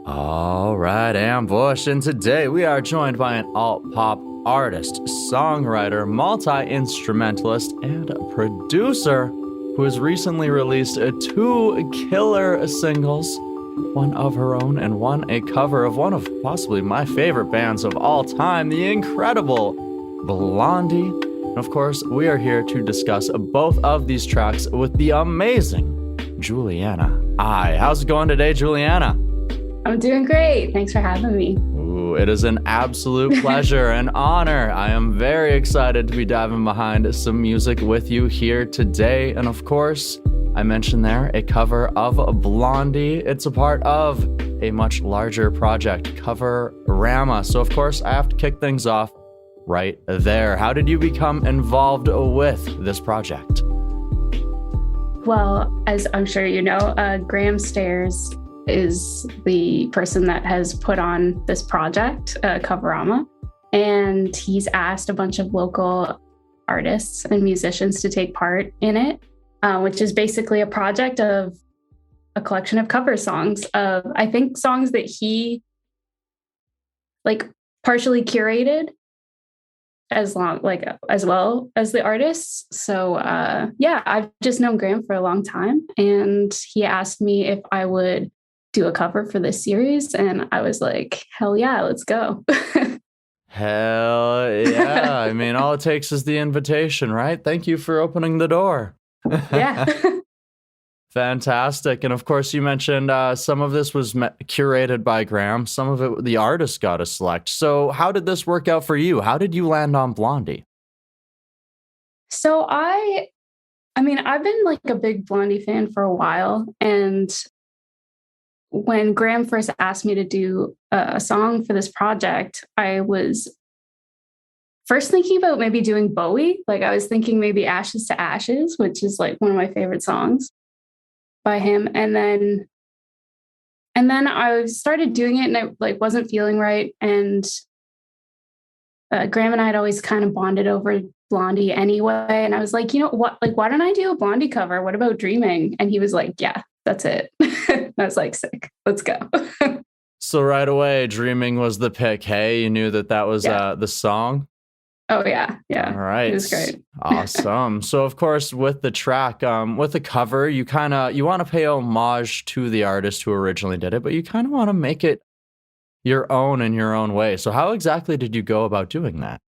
All right, Ambush, and today we are joined by an alt-pop artist, songwriter, multi-instrumentalist, and producer who has recently released two killer singles, one of her own and one a cover of one of possibly my favorite bands of all time, the incredible Blondie. And of course, we are here to discuss both of these tracks with the amazing Juliana Eye. How's it going today, Juliana? I'm doing great. Thanks for having me. Ooh, it is an absolute pleasure and honor. I am very excited to be diving behind some music with you here today. And of course, I mentioned there a cover of Blondie. It's a part of a much larger project, Coverama. So of course, I have to kick things off right there. How did you become involved with this project? Well, as I'm sure you know, Graham Stairs is the person that has put on this project, Coverama, and he's asked a bunch of local artists and musicians to take part in it, which is basically a project of a collection of cover songs of, I think, songs that he partially curated as well as the artists. So I've just known Graham for a long time, and he asked me if I would do a cover for this series, and I was like, hell yeah, let's go. Hell yeah. I mean, all it takes is the invitation, right? Thank you for opening the door. Yeah. Fantastic. And of course, you mentioned some of this was curated by Graham. Some of it, the artist got to select. So how did this work out for you? How did you land on Blondie? So I've been like a big Blondie fan for a while. And when Graham first asked me to do a song for this project, I was first thinking about maybe doing Bowie. Like I was thinking maybe Ashes to Ashes, which is like one of my favorite songs by him. And then I started doing it, and I wasn't feeling right. And Graham and I had always kind of bonded over Blondie anyway. And I was like, you know what? Like, why don't I do a Blondie cover? What about Dreaming? And he was like, yeah, that's it. And I was like, sick, let's go. So right away, Dreaming was the pick. Hey, you knew that was the song? Oh, yeah. Yeah. All right. It was great. Awesome. So, of course, with the track, with the cover, you want to pay homage to the artist who originally did it, but you kind of want to make it your own in your own way. So how exactly did you go about doing that?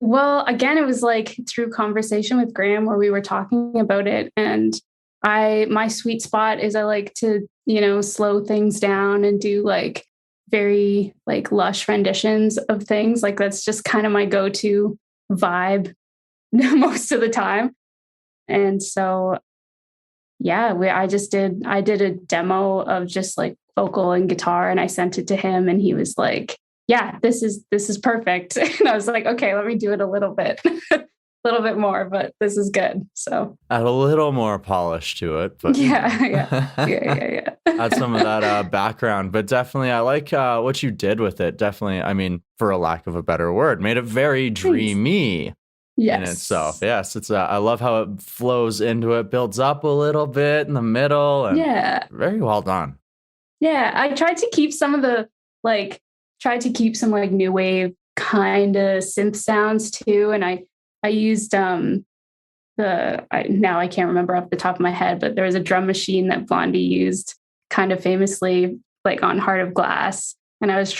Well, again, it was like through conversation with Graham where we were talking about it. And my sweet spot is I like to, slow things down and do like very lush renditions of things. Like that's just kind of my go-to vibe most of the time. And so, yeah, I did a demo of just like vocal and guitar, and I sent it to him, and he was like, yeah, this is perfect. And I was like, okay, let me do it a little bit more, but this is good. So add a little more polish to it, but yeah. Add some of that background. But definitely, I like what you did with it. Definitely, I mean, for a lack of a better word, made it very dreamy. Yes. In itself. Yes, it's I love how it flows into it, builds up a little bit in the middle, and very well done. Yeah, I tried to keep some of the new wave kind of synth sounds too, and I used now I can't remember off the top of my head, but there was a drum machine that Blondie used kind of famously, like on Heart of Glass, and I was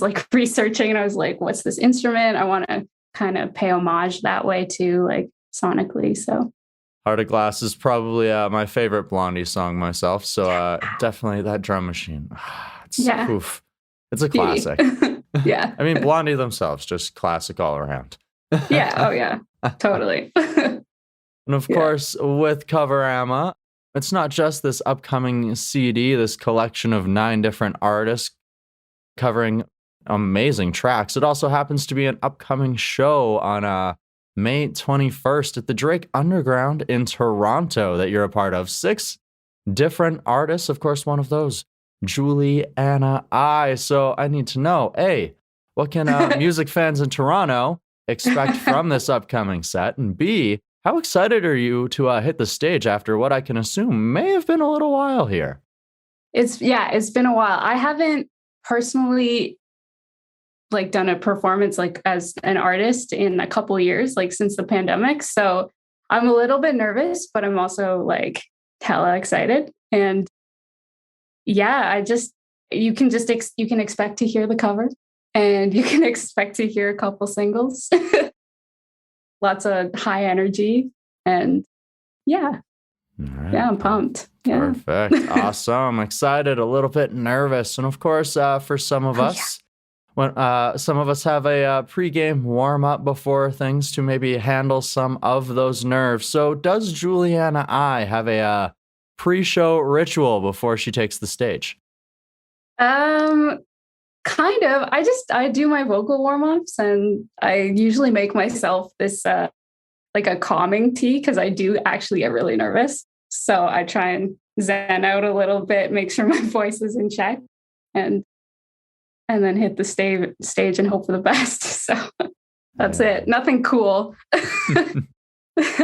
like researching, and I was like, what's this instrument? I want to kind of pay homage that way too, like sonically. So Heart of Glass is probably my favorite Blondie song myself. So definitely that drum machine. Oof. It's a classic. Yeah. I mean, Blondie themselves, just classic all around. Yeah. Oh yeah, totally. And of course, with Coverama, it's not just this upcoming CD, this collection of 9 different artists covering amazing tracks. It also happens to be an upcoming show on May 21st at the Drake Underground in Toronto that you're a part of. 6 different artists, of course, one of those, Juliana Eye. So I need to know, A, what can music fans in Toronto expect from this upcoming set? And B, how excited are you to hit the stage after what I can assume may have been a little while here? It's been a while. I haven't personally like done a performance like as an artist in a couple years, like since the pandemic. So I'm a little bit nervous, but I'm also like hella excited. And yeah, you can expect to hear the cover, and you can expect to hear a couple singles. Lots of high energy, and yeah. Right. Yeah, I'm pumped. Yeah. Perfect. Awesome. Excited, a little bit nervous. And of course, for some of us, when some of us have a pregame warm-up before things to maybe handle some of those nerves. So does Juliana Eye have a pre-show ritual before she takes the stage? Kind of. I do my vocal warm-ups, and I usually make myself this like a calming tea, because I do actually get really nervous. So I try and zen out a little bit, make sure my voice is in check, and then hit the stage and hope for the best. So that's it. Nothing cool.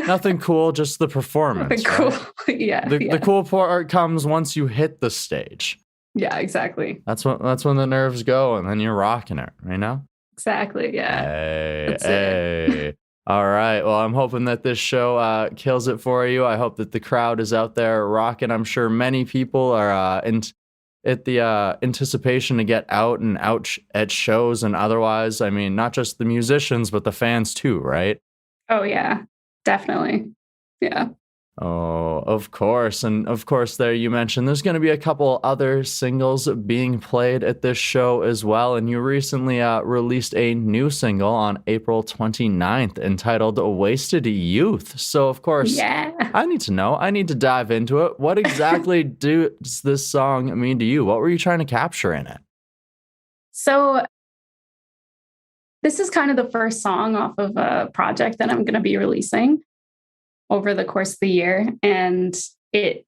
Nothing cool, just the performance. Nothing cool. Right? Yeah. The cool part comes once you hit the stage. Yeah, exactly. That's when the nerves go, and then you're rocking it, you know? Exactly. Yeah. Hey. All right. Well, I'm hoping that this show kills it for you. I hope that the crowd is out there rocking. I'm sure many people are at the anticipation to get out and out at shows and otherwise. I mean, not just the musicians, but the fans too, right? Oh, yeah, definitely. Yeah. Oh, of course. And of course, there you mentioned there's going to be a couple other singles being played at this show as well. And you recently released a new single on April 29th entitled Wasted Youth. So, of course, I need to know. I need to dive into it. What exactly does this song mean to you? What were you trying to capture in it? So this is kind of the first song off of a project that I'm going to be releasing over the course of the year. And I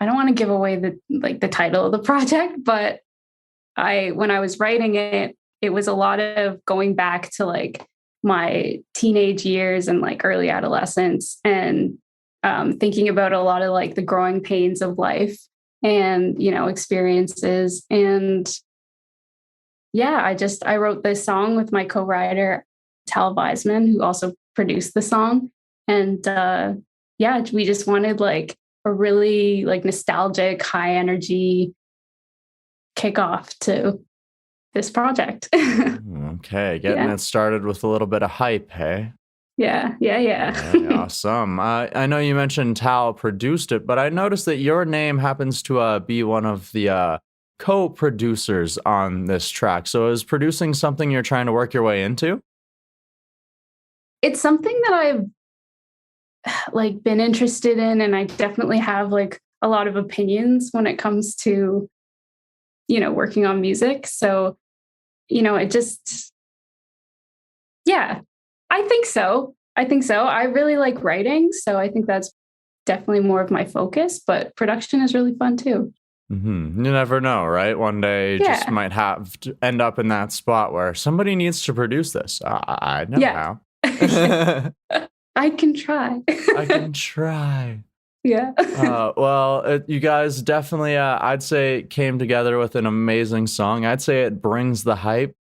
don't want to give away the title of the project, but when I was writing it, it was a lot of going back to like my teenage years and like early adolescence, and thinking about a lot of like the growing pains of life and, experiences. And yeah, I wrote this song with my co-writer, Tal Weisman, who also produced the song. And we just wanted like a really like nostalgic, high energy kickoff to this project. Okay, getting it started with a little bit of hype, hey? Yeah. Awesome. I know you mentioned Tal produced it, but I noticed that your name happens to be one of the co-producers on this track. So is producing something you're trying to work your way into? It's something that I've like been interested in, and I definitely have like a lot of opinions when it comes to working on music. So it just I think so. I really like writing, so I think that's definitely more of my focus, but production is really fun too. Mm-hmm. You never know, right? One day you just might have to end up in that spot where somebody needs to produce this. I know how. I can try. I can try. Yeah. You guys definitely, I'd say, came together with an amazing song. I'd say it brings the hype,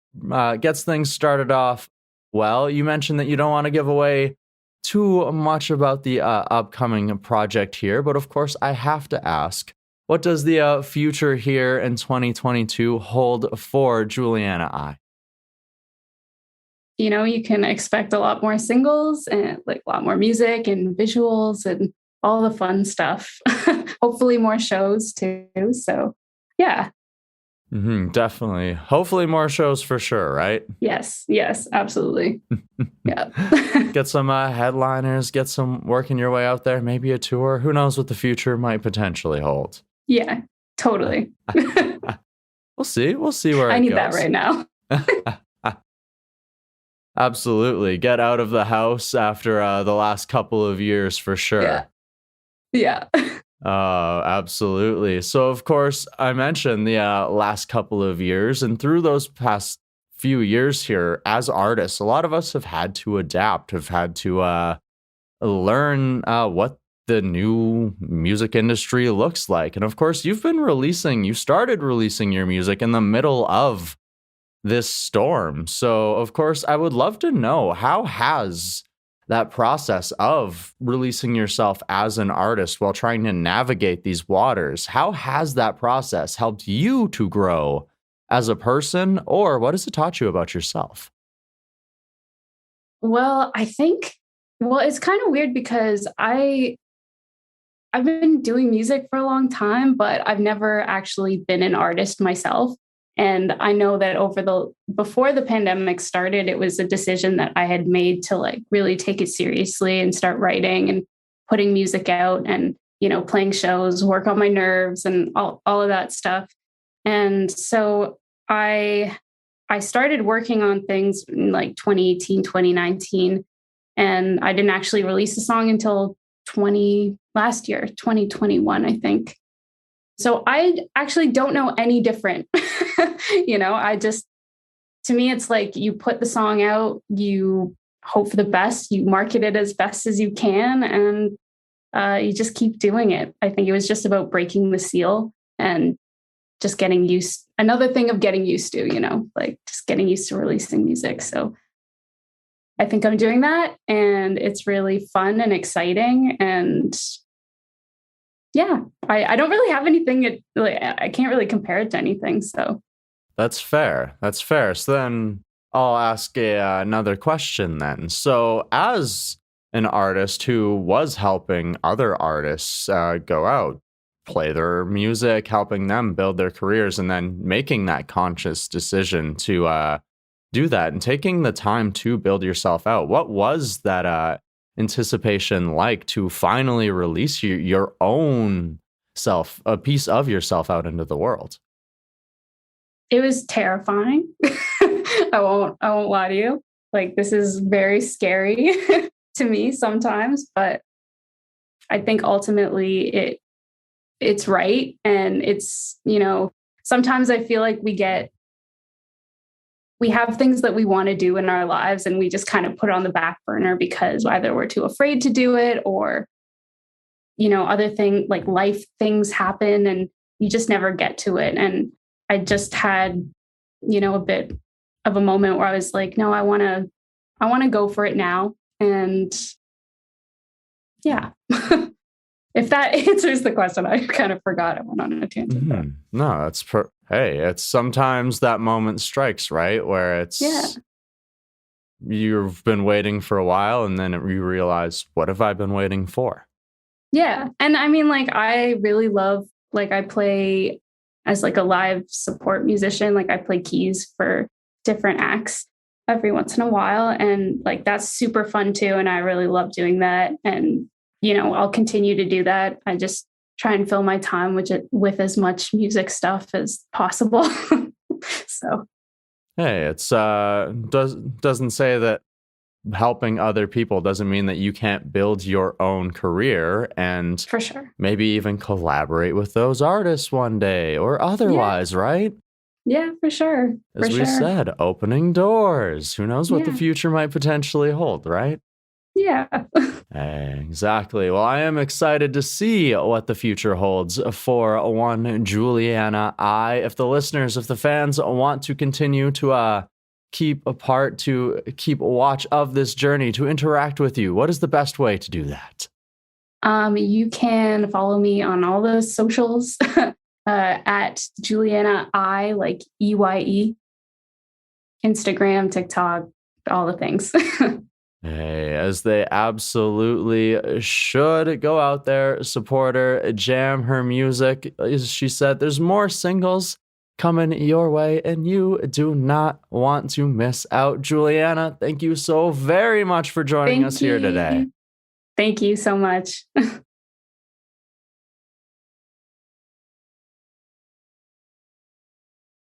gets things started off well. You mentioned that you don't want to give away too much about the upcoming project here, but of course, I have to ask, what does the future here in 2022 hold for Juliana Eye? You can expect a lot more singles and like a lot more music and visuals and all the fun stuff. Hopefully more shows too. So yeah. Mm-hmm, definitely. Hopefully more shows for sure, right? Yes, absolutely. Yeah. Get some headliners, get some working your way out there, maybe a tour. Who knows what the future might potentially hold. Yeah, totally. We'll see where it goes. I need that right now. Absolutely. Get out of the house after the last couple of years for sure. Yeah. Absolutely. So, of course, I mentioned the last couple of years, and through those past few years here as artists, a lot of us have had to adapt, have had to learn what the new music industry looks like. And of course, you started releasing your music in the middle of this storm. So, of course, I would love to know, how has that process of releasing yourself as an artist while trying to navigate these waters, how has that process helped you to grow as a person, or what has it taught you about yourself? Well, it's kind of weird because I've been doing music for a long time, but I've never actually been an artist myself. And I know that before the pandemic started, it was a decision that I had made to like really take it seriously and start writing and putting music out and, playing shows, work on my nerves and all of that stuff. And so I started working on things in like 2018, 2019, and I didn't actually release a song until last year, 2021, I think. So I actually don't know any different. To me, it's like you put the song out, you hope for the best, you market it as best as you can, and you just keep doing it. I think it was just about breaking the seal and just getting used. Another thing of getting used to, like just getting used to releasing music. So I think I'm doing that, and it's really fun and exciting. And yeah, I don't really have anything. I can't really compare it to anything. So that's fair. That's fair. So then I'll ask another question then. So as an artist who was helping other artists go out, play their music, helping them build their careers, and then making that conscious decision to do that and taking the time to build yourself out, what was that anticipation like to finally release your own self, a piece of yourself out into the world? It was terrifying. I won't lie to you. Like, this is very scary to me sometimes, but I think ultimately it's right. And it's, sometimes I feel like we have things that we want to do in our lives and we just kind of put it on the back burner because either we're too afraid to do it or, other things like life things happen and you just never get to it. And I just had, a bit of a moment where I was like, no, I want to go for it now. And yeah, if that answers the question, I kind of forgot. I went on a tangent. Mm-hmm. No, that's hey, it's sometimes that moment strikes, right? Where it's, you've been waiting for a while and then you realize, what have I been waiting for? Yeah. And I mean, like, I really love, like, I play as like a live support musician. Like, I play keys for different acts every once in a while. And like, that's super fun too. And I really love doing that. And, I'll continue to do that. I just try and fill my time with as much music stuff as possible. So, hey, it's doesn't say that helping other people doesn't mean that you can't build your own career and for sure, maybe even collaborate with those artists one day or otherwise, right? Yeah, for sure. As we said, opening doors. Who knows what the future might potentially hold, right? Yeah. Exactly. Well, I am excited to see what the future holds for one Juliana Eye. If the fans want to continue to keep apart, to keep watch of this journey, to interact with you, what is the best way to do that? You can follow me on all the socials at Juliana Eye, like EYE, Instagram, TikTok, all the things. Hey, as they absolutely should. Go out there, support her, jam her music. As she said, there's more singles coming your way, and you do not want to miss out. Juliana, thank you so very much for joining us here today. Thank you so much.